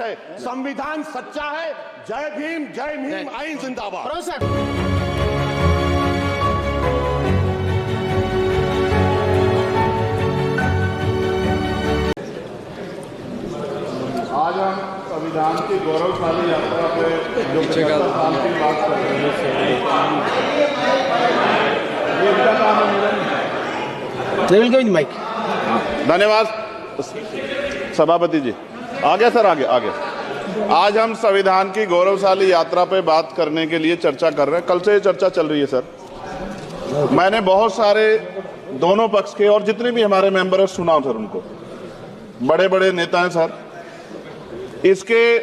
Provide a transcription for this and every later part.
संविधान सच्चा है। जय भीम आइन जिंदाबाद। आज हम संविधान की गौरवशाली यात्रा पे जो 75 साल की बात कर रहे हैं, ये इनका काम है। धन्यवाद सभापति जी। आगे सर, आगे। आज हम संविधान की गौरवशाली यात्रा पे बात करने के लिए चर्चा कर रहे हैं। कल से ये चर्चा चल रही है सर। मैंने बहुत सारे दोनों पक्ष के और जितने भी हमारे मेंबर हैं सुना सर, उनको बड़े बड़े नेता हैं सर। इसके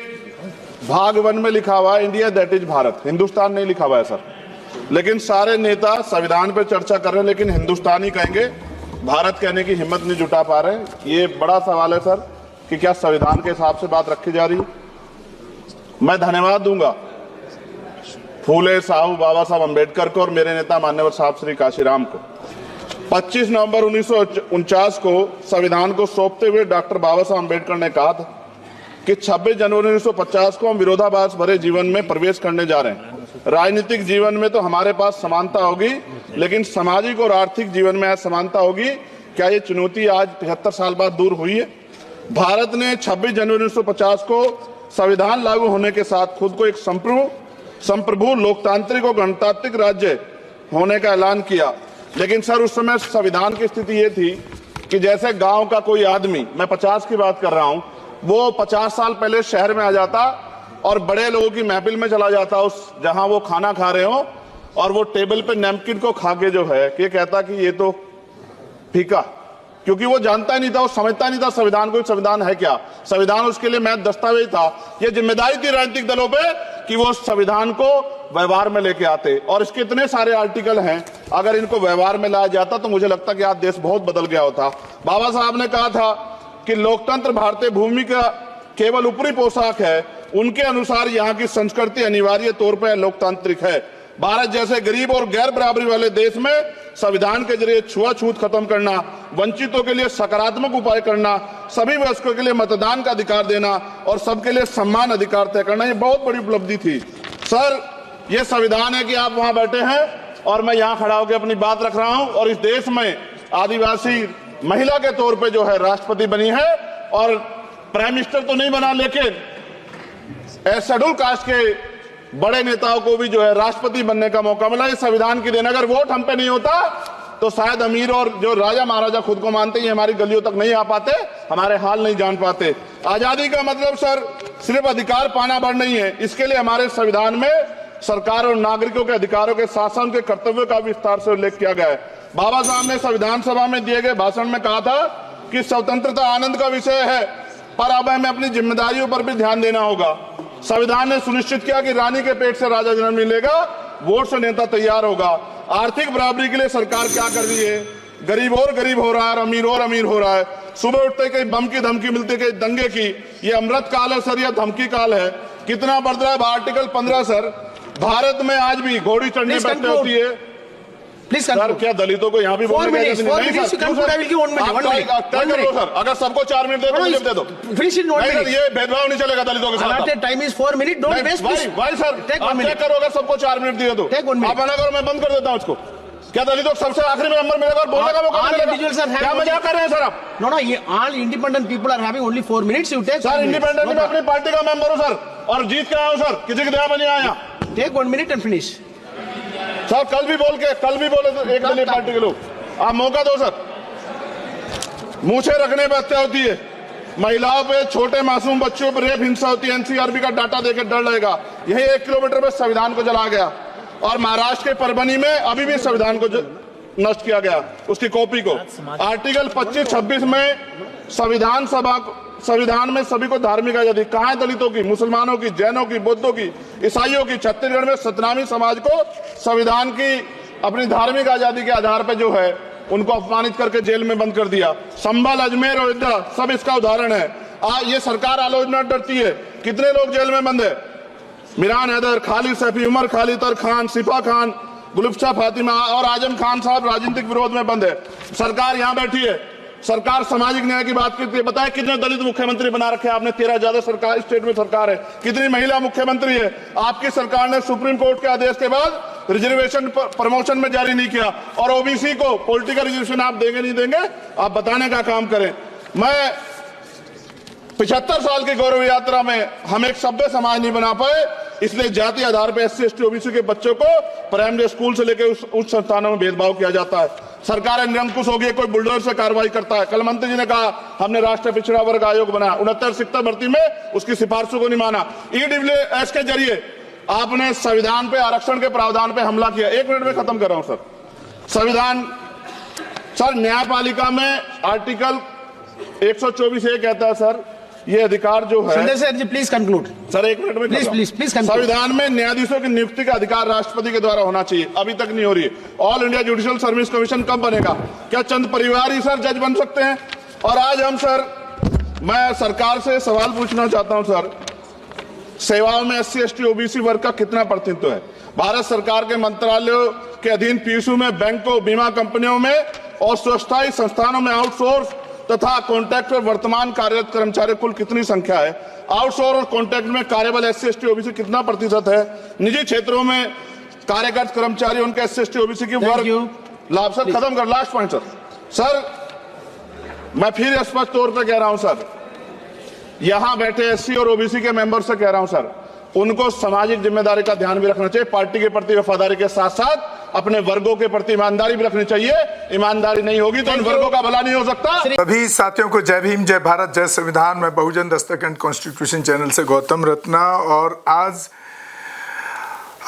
भाग 1 में लिखा हुआ है India that is Bharat, Hindustan नहीं लिखा हुआ है सर। लेकिन सारे नेता संविधान पर चर्चा कर रहे हैं लेकिन हिंदुस्तानी कहेंगे, भारत कहने की हिम्मत नहीं जुटा पा रहे। ये बड़ा सवाल है सर कि क्या संविधान के हिसाब से बात रखी जा रही है। मैं धन्यवाद दूंगा फूले साहू बाबा साहब अम्बेडकर को और मेरे नेता मान्यवर साहब श्री काशीराम को। 25 नवंबर 1949 को संविधान को सौंपते हुए डॉक्टर बाबा साहब अम्बेडकर ने कहा था कि 26 जनवरी 1950 को हम विरोधाभास भरे जीवन में प्रवेश करने जा रहे हैं। राजनीतिक जीवन में तो हमारे पास समानता होगी, लेकिन सामाजिक और आर्थिक जीवन में असमानता होगी। क्या ये चुनौती आज 75 साल बाद दूर हुई है? भारत ने 26 जनवरी 1950 को संविधान लागू होने के साथ खुद को एक संप्रभु लोकतांत्रिक और गणतांत्रिक राज्य होने का ऐलान किया। लेकिन सर उस समय संविधान की स्थिति ये थी कि जैसे गांव का कोई आदमी, मैं 50 की बात कर रहा हूं, वो 50 साल पहले शहर में आ जाता और बड़े लोगों की महफिल में चला जाता, उस जहां वो खाना खा रहे हो, और वो टेबल पे नैपकिन को खा के जो है ये कहता कि ये तो फीका, क्योंकि वो जानता ही नहीं था, वो समझता नहीं था संविधान को, संविधान है क्या। संविधान उसके लिए महज दस्तावेज था। ये जिम्मेदारी थी राजनीतिक दलों पे कि वो संविधान को व्यवहार में लेके आते। और इसके इतने सारे आर्टिकल हैं, अगर इनको व्यवहार में लाया जाता तो मुझे लगता कि आज देश बहुत बदल गया होता। बाबा साहब ने कहा था कि लोकतंत्र भारतीय भूमि का केवल ऊपरी पोशाक है, उनके अनुसार यहाँ की संस्कृति अनिवार्य तौर पर लोकतांत्रिक है। भारत जैसे गरीब और गैर बराबरी वाले देश में संविधान के जरिए छुआछूत खत्म करना, वंचितों के लिए सकारात्मक उपाय करना, सभी वयस्कों के लिए मतदान का अधिकार देना और सबके लिए सम्मान अधिकार तय करना, ये बहुत बड़ी उपलब्धि थी सर। ये संविधान है कि आप वहां बैठे हैं और मैं यहाँ खड़ा होकर अपनी बात रख रहा हूं, और इस देश में आदिवासी महिला के तौर पे जो है राष्ट्रपति बनी है, और प्राइम मिनिस्टर तो नहीं बना, लेकिन शेड्यूल कास्ट के बड़े नेताओं को भी जो है राष्ट्रपति बनने का मौका मिला। इस संविधान की देन, अगर वोट हम पे नहीं होता तो शायद अमीर और जो राजा महाराजा खुद को मानते हैं हमारी गलियों तक नहीं आ पाते, हमारे हाल नहीं जान पाते। आजादी का मतलब सर सिर्फ अधिकार पाना भर नहीं है, इसके लिए हमारे संविधान में सरकार और नागरिकों के अधिकारों के शासन के कर्तव्यों का विस्तार से उल्लेख किया गया है। बाबा साहब ने संविधान सभा में दिए गए भाषण में कहा था कि स्वतंत्रता आनंद का विषय है, पर अब हमें अपनी जिम्मेदारियों पर भी ध्यान देना होगा। संविधान ने सुनिश्चित किया कि रानी के पेट से राजा जन्म नहीं लेगा, वोट से नेता तैयार होगा। आर्थिक बराबरी के लिए सरकार क्या कर रही है? गरीब और गरीब हो रहा है, अमीर और अमीर हो रहा है। सुबह उठते कहीं बम की धमकी मिलती, कहीं दंगे की। ये अमृत काल है सर या धमकी काल है? कितना बढ़ रहा है आर्टिकल 15 सर। भारत में आज भी घोड़ी चढ़ने बैठते होती है सर। क्या दलितों को यहाँ भी बोलने का नहीं सर? अगर सबको 4 मिनट दे दो, मुझे दे दो। ये भेदभाव नहीं चलेगा दलितों के साथ। Time is 4 minute. Don't waste भाई सर, आप क्या करो अगर सबको 4 मिनट दिए तो? आप मना करो, मैं बंद कर देता हूँ इसको। क्या दलितों को सबसे आखिरी में नंबर मिलेगा और बोलने का मौका मिलेगा? क्या मजाक कर रहे हैं सर आप? नो, ये all independent people are having only 4 minutes. You take sir. Independent में अपनी पार्टी का मेंबर हूँ सर, और जीत के आया हूँ सर, किसी की दया में नहीं आया। Take 1 minute and finish sir. कल भी बोले तो एक दलीय पार्टी के लोग, आप मौका दो सर। मूछे रखने पर हत्या होती है, महिलाओं पे, छोटे मासूम बच्चों पर रेप हिंसा होती है। एनसीआरबी का डाटा देकर डर लगेगा। यही 1 किलोमीटर में संविधान को जला गया, और महाराष्ट्र के परभनी में अभी भी संविधान को नष्ट किया गया, उसकी कॉपी को। आर्टिकल 25-26 में संविधान में सभी को धार्मिक आजादी। कहाँ है दलितों की, मुसलमानों की, जैनों की, बौद्धों की, ईसाइयों की? छत्तीसगढ़ में सतनामी समाज को संविधान की अपनी धार्मिक आजादी के आधार पर जो है उनको अपमानित करके जेल में बंद कर दिया। संभल, अजमेर, अयोध्या सब इसका उदाहरण है। ये सरकार आलोचना डरती है। कितने लोग जेल में बंद है? मिरान हैदर, खालिद सैफी, उमर खालिद खान, सिफा खान, गुलफ्शा फातिमा और आजम खान साहब राजनीतिक विरोध में बंद है। सरकार यहाँ बैठी है, सरकार सामाजिक न्याय की बात करती है। बताए कितने दलित मुख्यमंत्री बना रखे हैं आपने? 13 ज्यादा सरकार स्टेट में सरकार है। कितनी महिला मुख्यमंत्री है? आपकी सरकार ने सुप्रीम कोर्ट के आदेश के बाद रिजर्वेशन प्रमोशन में जारी नहीं किया, और ओबीसी को पॉलिटिकल रिजर्वेशन आप देंगे नहीं देंगे, आप बताने का काम करें। मैं 75 साल की गौरव यात्रा में हम एक सभ्य समाज नहीं बना पाए, इसलिए जाति आधार पर SC ST OBC के बच्चों को प्राइमरी स्कूल से लेकर उच्च संस्थानों में भेदभाव किया जाता है। सरकार निरंकुश हो गई, कोई बुलडोजर से कार्रवाई करता है। कल मंत्री जी ने कहा हमने राष्ट्रीय पिछड़ा वर्ग आयोग बनाया, 69 शिक्षक भर्ती में उसकी सिफारिशों को नहीं माना। EWS के जरिए आपने संविधान पे आरक्षण के प्रावधान पे हमला किया। 1 मिनट में खत्म कर रहा हूं सर। संविधान सर, न्यायपालिका में आर्टिकल 124 ये कहता है सर, ये अधिकार जो है, Sanjay sir ji please conclude sir 1 minute में प्लीज संविधान में न्यायाधीशों की नियुक्ति का अधिकार राष्ट्रपति के द्वारा होना चाहिए, अभी तक नहीं हो रही है। All India judicial service commission कब बनेगा? क्या चंद परिवार ही सर जज बन सकते हैं? और आज हम सर, मैं सरकार से सवाल पूछना चाहता हूं सर, सेवाओं में SC ST OBC वर्ग का कितना प्रतिनिधित्व है? भारत सरकार के मंत्रालयों के अधीन PSU में, बैंकों, बीमा कंपनियों में और स्वस्थायी संस्थानों में आउटसोर्स तथा कॉन्ट्रैक्ट पर वर्तमान कार्यरत कर्मचारी कुल कितनी संख्या है? आउटसोर्स और कॉन्ट्रैक्ट में कार्यबल SC ST OBC कितना प्रतिशत है? निजी क्षेत्रों में कार्यरत कर्मचारी उनके SC ST OBC की वर्ग लाभ। सर खत्म कर, लास्ट पॉइंट सर। सर मैं फिर स्पष्ट तौर पर कह रहा हूं सर, यहां बैठे SC और OBC के मेंबर से कह रहा हूं सर, उनको सामाजिक जिम्मेदारी का ध्यान भी रखना चाहिए। पार्टी के प्रति वफादारी के साथ साथ अपने वर्गों के प्रति ईमानदारी भी रखनी चाहिए। ईमानदारी नहीं होगी तो इन वर्गों का भला नहीं हो सकता। सभी साथियों को जय भीम, जय भारत, जय संविधान। मैं बहुजन दस्तक एंड कॉन्स्टिट्यूशन चैनल से गौतम रत्ना, और आज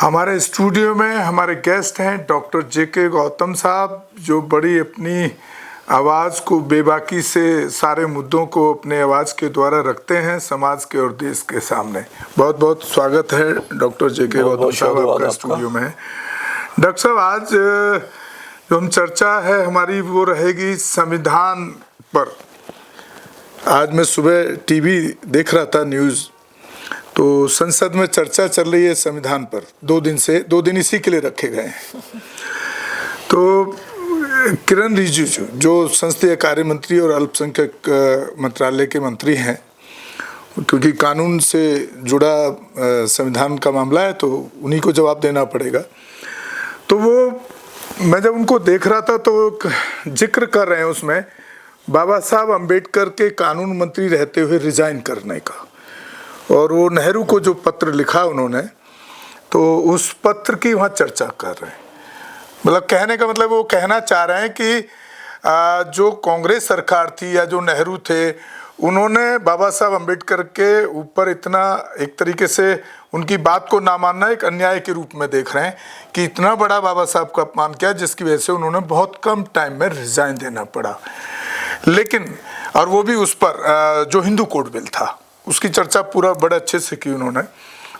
हमारे स्टूडियो में हमारे गेस्ट हैं डॉक्टर JK गौतम साहब, जो बड़ी अपनी आवाज़ को बेबाकी से सारे मुद्दों को अपने आवाज़ के द्वारा रखते हैं समाज के और देश के सामने। बहुत बहुत स्वागत है डॉक्टर JK गौतम साहब आपका स्टूडियो में। डॉक्टर साहब, आज जो हम चर्चा है हमारी वो रहेगी संविधान पर। आज मैं सुबह टीवी देख रहा था न्यूज़, तो संसद में चर्चा चल रही है संविधान पर। 2 दिन इसी के लिए रखे गए हैं। तो किरण रिजिजू जो संसदीय कार्य मंत्री और अल्पसंख्यक मंत्रालय के मंत्री हैं, क्योंकि कानून से जुड़ा संविधान का मामला है तो उन्हीं को जवाब देना पड़ेगा। तो वो मैं जब उनको देख रहा था तो जिक्र कर रहे हैं उसमें बाबा साहब अम्बेडकर के कानून मंत्री रहते हुए रिजाइन करने का, और वो नेहरू को जो पत्र लिखा उन्होंने, तो उस पत्र की वहाँ चर्चा कर रहे हैं। मतलब कहने का मतलब वो कहना चाह रहे हैं कि जो कांग्रेस सरकार थी या जो नेहरू थे, उन्होंने बाबा साहब अम्बेडकर के ऊपर इतना, एक तरीके से उनकी बात को ना मानना एक अन्याय के रूप में देख रहे हैं कि इतना बड़ा बाबा साहब का अपमान किया, जिसकी वजह से उन्होंने बहुत कम टाइम में रिजाइन देना पड़ा। लेकिन और वो भी उस पर जो हिंदू कोड बिल था उसकी चर्चा पूरा बड़े अच्छे से की उन्होंने,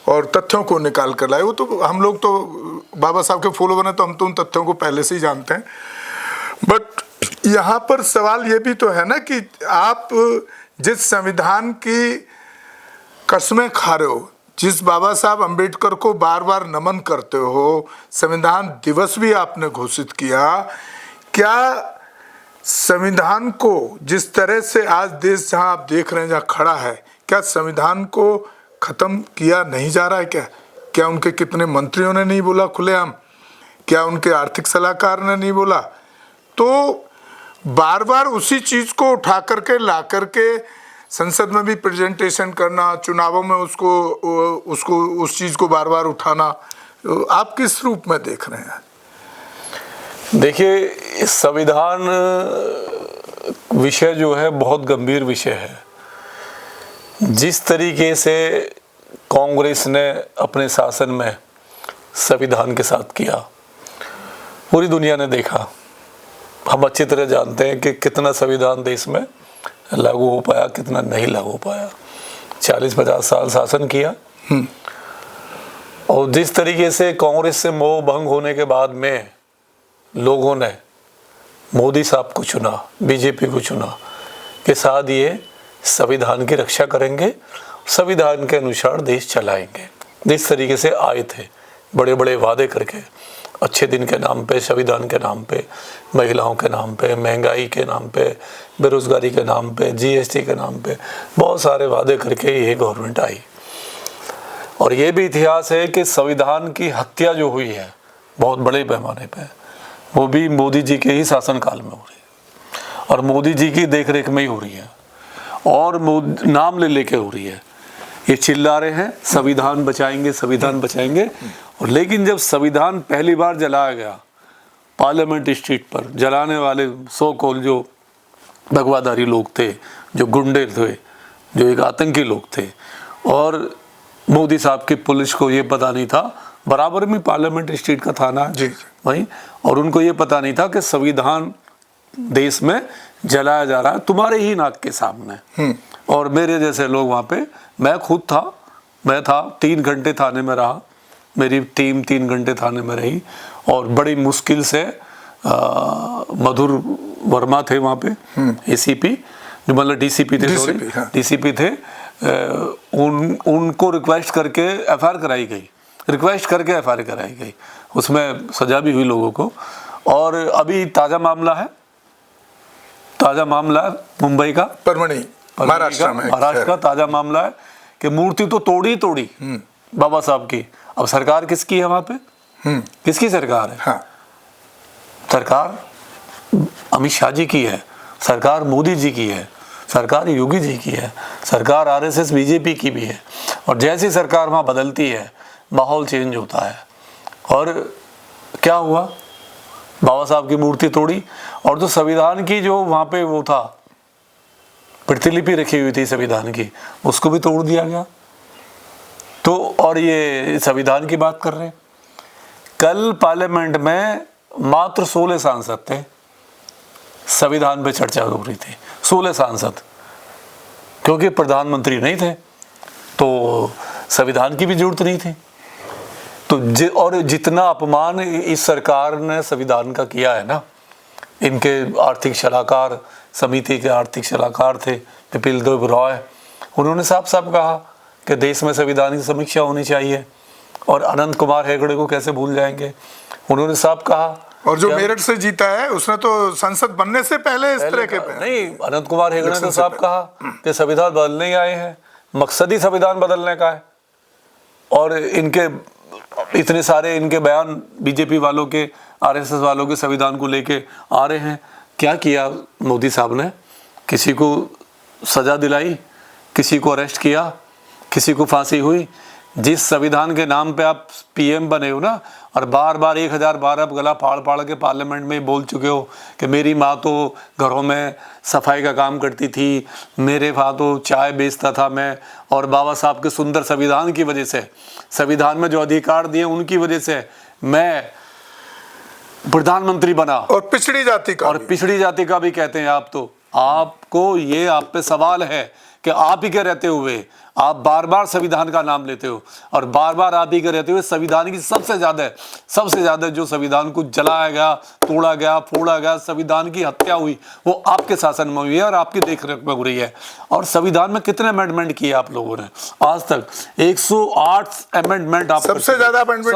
और तथ्यों को निकाल कर लाए। वो तो हम लोग तो बाबा साहब के फॉलोवर हैं, तो हम तो उन तथ्यों को पहले से ही जानते हैं। बट यहाँ पर सवाल ये भी तो है ना कि आप जिस संविधान की कसमें खा रहे हो, जिस बाबा साहब अम्बेडकर को बार बार नमन करते हो, संविधान दिवस भी आपने घोषित किया, क्या संविधान को जिस तरह से आज देश जहाँ आप देख रहे हैं जहाँ खड़ा है, क्या संविधान को खत्म किया नहीं जा रहा है? क्या उनके कितने मंत्रियों ने नहीं बोला खुलेआम? क्या उनके आर्थिक सलाहकार ने नहीं बोला? तो बार बार उसी चीज को उठा करके ला करके संसद में भी प्रेजेंटेशन करना, चुनावों में उसको उस चीज को बार बार उठाना, आप किस रूप में देख रहे हैं? देखिए, संविधान विषय जो है बहुत गंभीर विषय है। जिस तरीके से कांग्रेस ने अपने शासन में संविधान के साथ किया, पूरी दुनिया ने देखा। हम अच्छी तरह जानते हैं कि कितना संविधान देश में लागू हो पाया, कितना नहीं लागू हो पाया। 40-50 साल शासन किया, और जिस तरीके से कांग्रेस से मोह भंग होने के बाद में लोगों ने मोदी साहब को चुना, बीजेपी को चुना कि साथ ये संविधान की रक्षा करेंगे, संविधान के अनुसार देश चलाएंगे। जिस तरीके से आए थे बड़े बड़े वादे करके, अच्छे दिन के नाम पे, संविधान के नाम पे, महिलाओं के नाम पे, महंगाई के नाम पे, बेरोजगारी के नाम पे, जीएसटी के नाम पे बहुत सारे वादे करके ये गवर्नमेंट आई। और ये भी इतिहास है कि संविधान की हत्या जो हुई है बहुत बड़े पैमाने पे, वो भी मोदी जी के ही शासनकाल में हो रही है और मोदी जी की देखरेख में ही हो रही है और नाम ले लेके हो रही है। ये चिल्ला रहे हैं संविधान बचाएंगे, संविधान बचाएंगे, और लेकिन जब संविधान पहली बार जलाया गया पार्लियामेंट स्ट्रीट पर, जलाने वाले सो कॉल जो भगवाधारी लोग थे, जो गुंडे थे, जो एक आतंकी लोग थे, और मोदी साहब की पुलिस को ये पता नहीं था, बराबर में पार्लियामेंट स्ट्रीट का थाना है वहीं, और उनको ये पता नहीं था कि संविधान देश में जलाया जा रहा है तुम्हारे ही नाक के सामने। और मेरे जैसे लोग वहाँ पे, मैं खुद था, मैं था 3 घंटे थाने में रहा, मेरी टीम 3 घंटे थाने में रही, और बड़ी मुश्किल से मधुर वर्मा थे वहाँ पे, एसीपी जो मतलब डीसीपी थे, सॉरी डीसीपी थे, उनको रिक्वेस्ट करके एफआईआर कराई गई, रिक्वेस्ट करके एफआईआर कराई गई, उसमें सजा भी हुई लोगों को। और अभी ताज़ा मामला है मुंबई का, परभणी महाराष्ट्र का ताज़ा मामला है कि मूर्ति तो तोड़ी बाबा साहब की। अब सरकार किसकी है वहाँ पे? किसकी सरकार है? हाँ। सरकार अमित शाह जी की है, सरकार मोदी जी की है, सरकार योगी जी की है, सरकार आरएसएस बीजेपी की भी है। और जैसी सरकार वहाँ बदलती है माहौल चेंज होता है। और क्या हुआ? बाबा साहब की मूर्ति तोड़ी, और जो संविधान की जो वहाँ पे वो था प्रतिलिपि रखी हुई थी संविधान की, उसको भी तोड़ दिया गया। तो और ये संविधान की बात कर रहे हैं। कल पार्लियामेंट में मात्र 16 सांसद थे, संविधान पे चर्चा हो रही थी, 16 सांसद, क्योंकि प्रधानमंत्री नहीं थे तो संविधान की भी जरूरत नहीं थी। तो और जितना अपमान इस सरकार ने संविधान का किया है ना, इनके आर्थिक सलाहकार समिति के आर्थिक सलाहकार थे कपिल देव रॉय, उन्होंने साफ साफ कहा कि देश में संविधान की समीक्षा होनी चाहिए। और अनंत कुमार हेगड़े को कैसे भूल जाएंगे, उन्होंने साफ कहा। और जो मेरठ से जीता है उसने तो संसद बनने से पहले इस तरह के नहीं, अनंत कुमार हेगड़े ने तो साफ कहा कि संविधान बदलने ही आए हैं, मकसद ही संविधान बदलने का है। और इनके इतने सारे इनके बयान बीजेपी वालों के, आरएसएस वालों के संविधान को लेके आ रहे हैं। क्या किया मोदी साहब ने? किसी को सजा दिलाई, किसी को अरेस्ट किया, किसी को फांसी हुई। जिस संविधान के नाम पे आप पीएम बने हो ना, और बार बार 1000 बार आप गला फाड़ के पार्लियामेंट में बोल चुके हो कि मेरी माँ तो घरों में सफाई का काम करती थी, मेरे भाई तो चाय बेचता था मैं, और बाबा साहब के सुंदर संविधान की वजह से, संविधान में जो अधिकार दिए उनकी वजह से मैं प्रधानमंत्री बना। और पिछड़ी जाति का भी कहते हैं आप। तो आपको ये आप पे सवाल है कि आप ही के रहते हुए आप बार बार संविधान का नाम लेते हो, और बार बार आप ही के रहते हुए संविधान की सबसे ज्यादा जो संविधान को जलाया गया, तोड़ा गया, फोड़ा गया, संविधान की हत्या हुई, वो आपके शासन में हुई है और आपकी देखरेख में हो रही है। और संविधान में कितने अमेंडमेंट किए आप लोगों ने आज तक? 108 अमेंडमेंट। आप सबसे ज्यादा अमेंडमेंट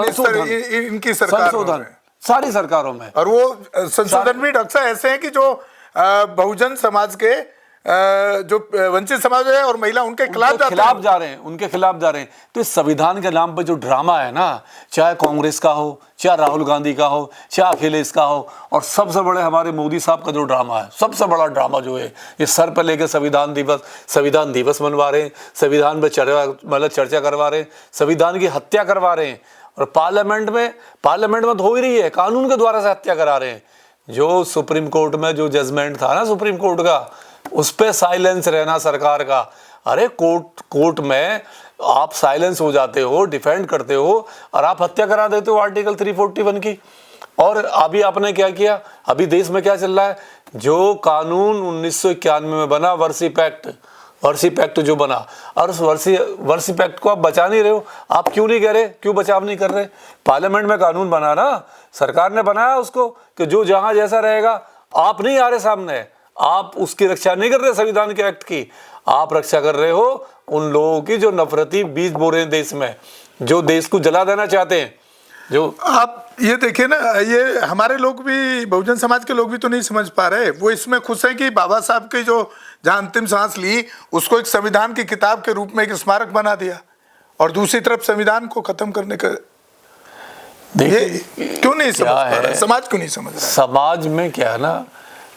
इनकी सरकार में, सारी सरकारों में। और वो संशोधन भी अक्सर ऐसे हैं कि जो बहुजन समाज के जो वंचित समाज है और महिला उनके खिलाफ जा रहे हैं। तो इस संविधान के नाम पर जो ड्रामा है ना, चाहे कांग्रेस का हो, चाहे राहुल गांधी का हो, चाहे अखिलेश का हो, और सबसे बड़े हमारे मोदी साहब का जो ड्रामा है, सबसे बड़ा ड्रामा जो है, ये सर पर लेकर संविधान दिवस मनवा रहे हैं, संविधान पर चर्चा करवा रहे हैं, संविधान की हत्या करवा रहे हैं। और पार्लियामेंट में तो हो ही रही है, कानून के द्वारा से हत्या करा रहे हैं। जो सुप्रीम कोर्ट में जो जजमेंट था ना सुप्रीम कोर्ट का, उस पे साइलेंस रहना सरकार का। अरे कोर्ट में आप साइलेंस हो जाते हो, डिफेंड करते हो, और आप हत्या करा देते हो आर्टिकल 341 की। और अभी आपने क्या किया? अभी देश में क्या चल रहा है? जो कानून 1991 में बना, वर्सी पैक्ट जो बना, और उस वर्सी पैक्ट को आप बचा नहीं रहे हो। आप क्यों नहीं कह रहे, क्यों बचाव नहीं कर रहे? पार्लियामेंट में कानून बना ना, सरकार ने बनाया उसको कि जो जहां जैसा रहेगा। आप नहीं आ रहे सामने, आप उसकी रक्षा नहीं कर रहे संविधान के एक्ट की, आप रक्षा कर रहे हो उन लोगों की जो नफरती बीज बो रहे हैं देश में, जो देश को जला देना चाहते हैं, जो आप ये देखिए ना, ये हमारे लोग भी, बहुजन समाज के लोग भी तो नहीं समझ पा रहे। वो इसमें खुश हैं कि बाबा साहब की जो जहाँ अंतिम सांस ली उसको एक संविधान की किताब के रूप में एक स्मारक बना दिया, और दूसरी तरफ संविधान को खत्म करने का ये क्यों नहीं समझ पा रहा है? समाज क्यों नहीं समझ रहा है? समाज में क्या है ना,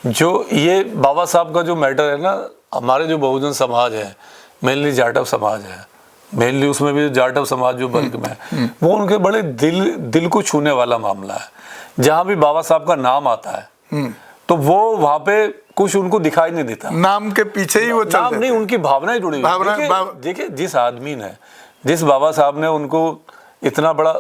जो ये बाबा साहब का जो मैटर है ना, हमारे जो बहुजन समाज है, मेनली जाटव समाज है, मेनली उसमें भी जाटव समाज जो बल्क में है, वो उनके बड़े दिल को छूने वाला मामला है। जहां भी बाबा साहब का नाम आता है तो वो वहां पे कुछ उनको दिखाई नहीं देता, नाम के पीछे ही वो चल नाम नहीं, उनकी भावनाएं जुड़ी हुई। देखिए जिस आदमी ने, जिस बाबा साहब ने उनको इतना बड़ा,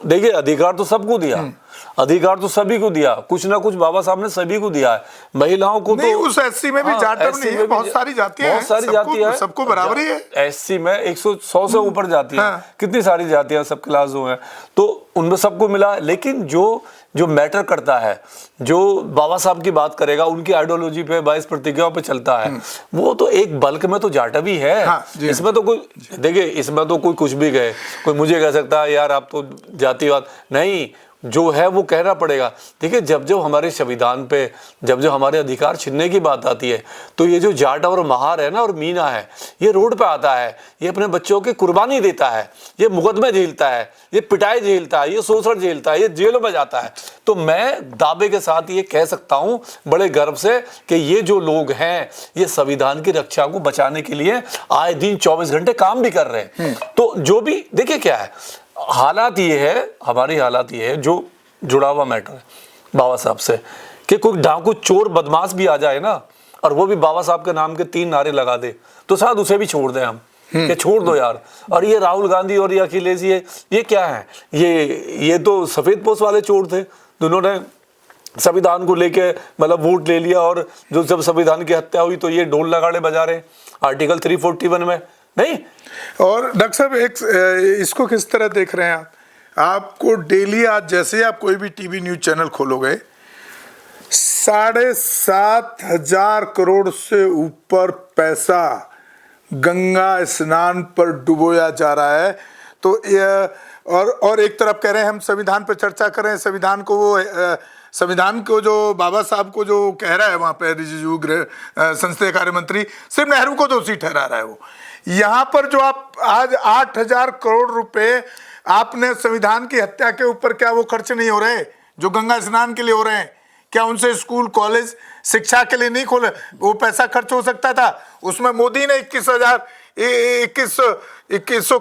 देखिए अधिकार तो सबको दिया, अधिकार तो सभी को दिया, कुछ ना कुछ बाबा साहब ने सभी को दिया है। महिलाओं को नहीं, तो उस एससी में भी जाटव नहीं है, बहुत सारी जातियां हैं, बहुत सारी जातियां हैं, सबको बराबरी है। एससी में 100 से ऊपर जातियां, कितनी सारी जातियां, सब क्लास जो हैं, तो उनमें सबको मिला। लेकिन जो मैटर करता है, जो बाबा साहब की बात करेगा, उनकी आइडियोलॉजी पे, 22 प्रतिज्ञाओं पे चलता है, वो तो एक बल्क में तो जाटवी है। इसमें तो कोई, देखिए इसमें तो कोई कुछ भी कहे, कोई मुझे कह सकता है यार आप तो जातिवाद नहीं, जो है वो कहना पड़ेगा। देखिए जब हमारे संविधान पे, जब हमारे अधिकार छीनने की बात आती है, तो ये जो जाट और महार है ना, और मीना है, ये रोड पे आता है, ये अपने बच्चों की कुर्बानी देता है, ये मुकदमे झेलता है, ये पिटाई झेलता है, ये शोषण झेलता है, ये जेलों में जाता है। तो मैं दावे के साथ ये कह सकता हूं बड़े गर्व से कि ये जो लोग हैं, ये संविधान की रक्षा को बचाने के लिए आए दिन 24 घंटे काम भी कर रहे हैं। तो जो भी, देखिए क्या है हालात, ये है हमारी हालात, ये है जो जुड़ा हुआ मैटर है बाबा साहब से, कि कोई डाकू चोर बदमाश भी आ जाए ना, और वो भी बाबा साहब के नाम के 3 नारे लगा दे, तो शायद उसे भी छोड़ दें हम, कि छोड़ दो यार। और ये राहुल गांधी और ये अखिलेश, ये क्या है, ये तो सफेद पोस्ट वाले चोर थे, दोनों ने संविधान को लेके मतलब वोट ले लिया, और जो जब संविधान की हत्या हुई तो ये ढोल नगाड़े बजा रहे आर्टिकल 341 में। नहीं, और डॉक्टर साहब एक इसको किस तरह देख रहे हैं आप? आपको डेली, आज जैसे आप कोई भी टीवी न्यूज चैनल खोलोगे, 7,500 करोड़ से ऊपर पैसा गंगा स्नान पर डुबोया जा रहा है। तो और एक तरफ कह रहे हैं हम संविधान पर चर्चा कर रहे हैं, संविधान को वो संविधान को जो बाबा साहब को जो कह रहा है वहां पे रिजिजू संसदीय कार्य मंत्री, सिर्फ नेहरू को दोषी ठहरा रहा है वो। यहाँ पर जो आप आज 8,000 करोड़ रुपए आपने संविधान की हत्या के ऊपर, क्या वो खर्च नहीं हो रहे जो गंगा स्नान के लिए हो रहे हैं? क्या उनसे स्कूल कॉलेज शिक्षा के लिए नहीं खोले? वो पैसा खर्च हो सकता था। उसमें मोदी ने 21,000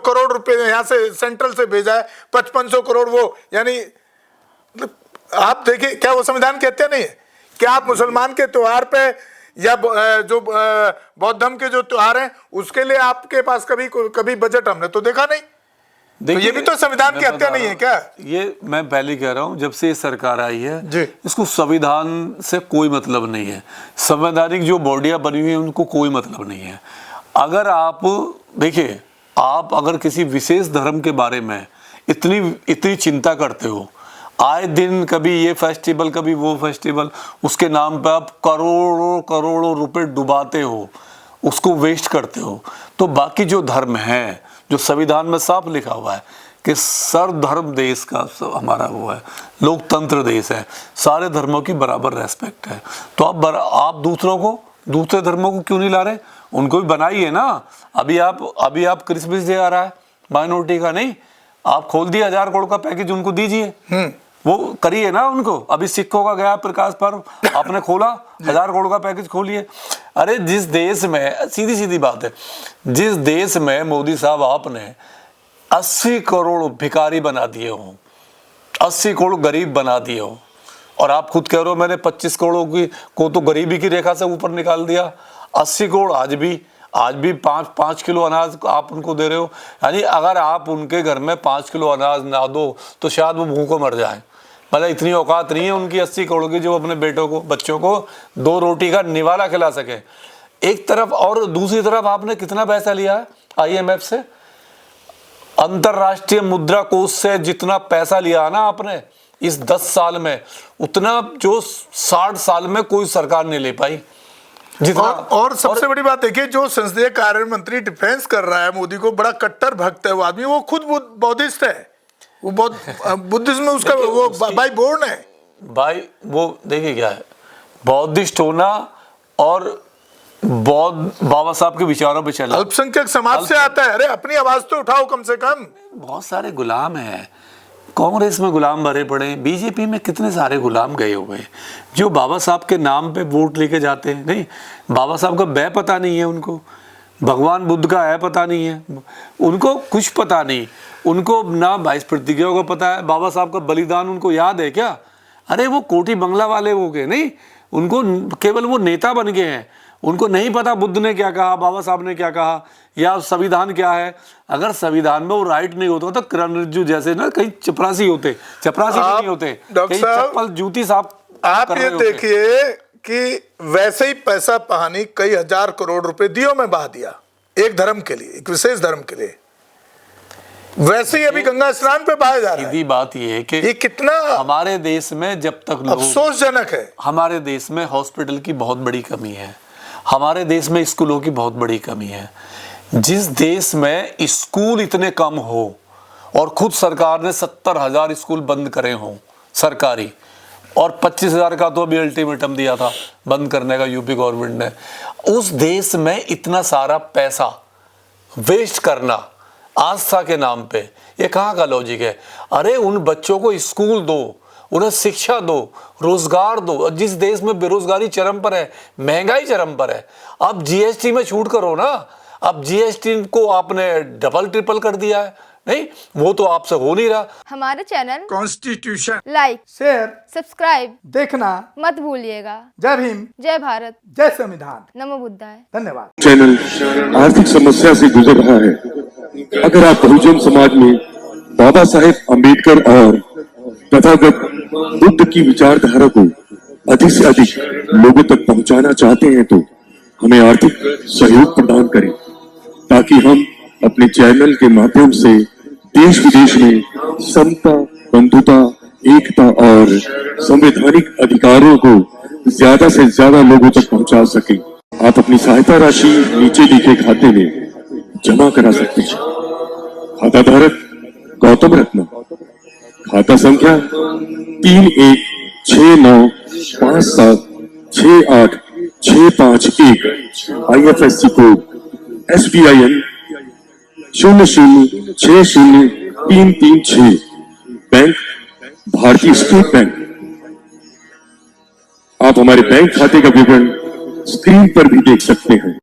करोड़ रुपए यहाँ से सेंट्रल से भेजा है, 5500 करोड़ वो, यानी आप देखिए, क्या वो संविधान की हत्या नहीं है? क्या आप मुसलमान के त्योहार पे या जो बौद्ध धर्म के जो त्योहार हैं उसके लिए आपके पास कभी बजट हमने तो देखा नहीं? तो ये भी तो संविधान की हत्या नहीं है क्या? ये मैं पहले कह रहा हूं, जब से ये सरकार आई है इसको संविधान से कोई मतलब नहीं है, संवैधानिक जो बॉडियां बनी हुई है उनको कोई मतलब नहीं है। अगर आप देखिए, आप अगर किसी विशेष धर्म के बारे में इतनी चिंता करते हो, आए दिन कभी ये फेस्टिवल कभी वो फेस्टिवल, उसके नाम पे आप करोड़ों रुपए डुबाते हो, उसको वेस्ट करते हो, तो बाकी जो धर्म है, जो संविधान में साफ लिखा हुआ है कि सर्वधर्म देश का हमारा वो है, लोकतंत्र देश है, सारे धर्मों की बराबर रेस्पेक्ट है, तो आप दूसरे धर्मों को क्यों नहीं ला रहे? उनको भी बनाइए ना। अभी आप क्रिसमस डे आ रहा है माइनॉरिटी का, नहीं, आप खोल दिए 1000 करोड़ का पैकेज उनको दीजिए, वो करिए ना उनको। अभी सिखों का गया प्रकाश पर्व, आपने खोला 1000 करोड़ का पैकेज खोलिए। अरे जिस देश में, सीधी बात है, जिस देश में मोदी साहब आपने 80 करोड़ भिखारी बना दिए हो, 80 करोड़ गरीब बना दिए हो, और आप खुद कह रहे हो मैंने 25 करोड़ को तो गरीबी की रेखा से ऊपर निकाल दिया, 80 करोड़ आज भी 5 किलो अनाज आप उनको दे रहे हो। यानी अगर आप उनके घर में 5 किलो अनाज ना दो तो शायद वो भूखों मर जाए। मतलब इतनी औकात नहीं है उनकी 80 करोड़ की जो अपने बच्चों को 2 रोटी का निवाला खिला सके एक तरफ। और दूसरी तरफ आपने कितना पैसा लिया है IMF से, अंतरराष्ट्रीय मुद्रा कोष से जितना पैसा लिया ना आपने इस 10 साल में, उतना जो 60 साल में कोई सरकार नहीं ले पाई। और सबसे बड़ी बात देखिए, जो संसदीय कार्य मंत्री डिफेंस कर रहा है मोदी को, बड़ा कट्टर भक्त है वो आदमी, वो खुद बौद्धिस्ट है, वो बहुत बुद्धिज्म में उसका वो बाई बोर्न है। भाई वो देखिए क्या है, बौद्धिस्ट होना और बौद्ध बाबा साहब के विचारों पे चलना। अल्पसंख्यक समाज से आता है, अरे अपनी आवाज तो उठाओ कम से कम। बहुत सारे गुलाम हैं, कांग्रेस में गुलाम भरे पड़े हैं, बीजेपी में कितने सारे गुलाम गए हुए हैं जो बाबा साहब के नाम पे वोट लेके जाते हैं। नहीं, बाबा साहब का बै पता नहीं है उनको, भगवान बुद्ध का है पता नहीं है उनको, कुछ पता नहीं उनको, ना 22 प्रतिज्ञाओं का पता है, बाबा साहब का बलिदान उनको याद है क्या? अरे वो कोठी बंगला वाले हो गए, नहीं उनको केवल वो नेता बन गए हैं, उनको नहीं पता बुद्ध ने क्या कहा, बाबा साहब ने क्या कहा, या संविधान क्या है। अगर संविधान में वो राइट नहीं होता तो किरण रिजिजू जैसे ना कहीं चपरासी होते, चपरासी भी नहीं होते, डॉक्टर कहीं साहब, चप्पल जूती साफ आप कर ये रहे होते। देखिए कि वैसे ही पैसा पानी कई हजार करोड़ रुपए दियो में बहा दिया एक धर्म के लिए, एक विशेष धर्म के लिए, वैसे ही अभी गंगा स्नान पे बहाया जा रहा है। सीधी बात ये है कि ये कितना हमारे देश में जब तक लोग, अफसोसजनक है। हमारे देश में हॉस्पिटल की बहुत बड़ी कमी है, हमारे देश में स्कूलों की बहुत बड़ी कमी है। जिस देश में स्कूल इतने कम हो और खुद सरकार ने 70,000 स्कूल बंद करे हों सरकारी, और 25,000 का तो अभी अल्टीमेटम दिया था बंद करने का यूपी गवर्नमेंट ने, उस देश में इतना सारा पैसा वेस्ट करना आस्था के नाम पे, ये कहाँ का लॉजिक है? अरे उन बच्चों को स्कूल दो, उन्हें शिक्षा दो, रोजगार दो। जिस देश में बेरोजगारी चरम पर है, महंगाई चरम पर है, अब जीएसटी में छूट करो ना। अब जीएसटी को आपने डबल ट्रिपल कर दिया है, नहीं वो तो आपसे हो नहीं रहा। हमारे channel constitution like, share, subscribe देखना मत भूलिएगा। जय भीम, जय भारत, जय संविधान, नमो बुद्धाय। धन्यवाद। चैनल आर्थिक समस्या से गुजर रहा है। अगर आप बहुजन समाज में बाबा साहेब अम्बेडकर और तथागत बुद्ध की विचारधारा को अधिक से अधिक लोगों तक पहुंचाना चाहते हैं तो हमें आर्थिक सहयोग प्रदान करें, ताकि हम अपने चैनल के माध्यम से देश विदेश में समता, बंधुता, एकता और संवैधानिक अधिकारों को ज्यादा से ज्यादा लोगों तक पहुंचा सकें। आप अपनी सहायता राशि नीचे लिखे खाते में जमा करा सकते हैं। खाता धारक गौतम रत्न, खाता संख्या 3169576865 IFSC कोड SBIN 00603336, बैंक भारतीय स्टेट बैंक। आप हमारे बैंक खाते का विवरण स्क्रीन पर भी देख सकते हैं।